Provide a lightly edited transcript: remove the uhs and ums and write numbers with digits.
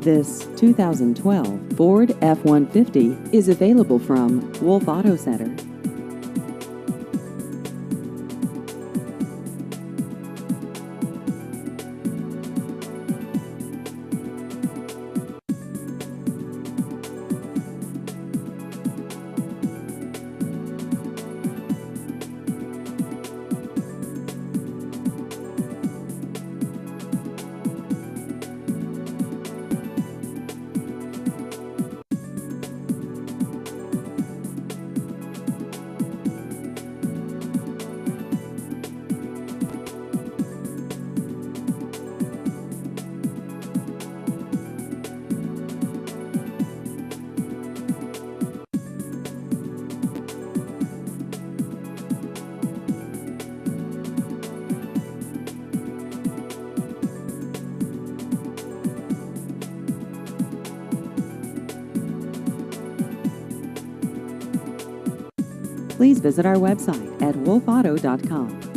This 2012 Ford F-150 is available from Wolf Auto Center. Please visit our website at wolfauto.com.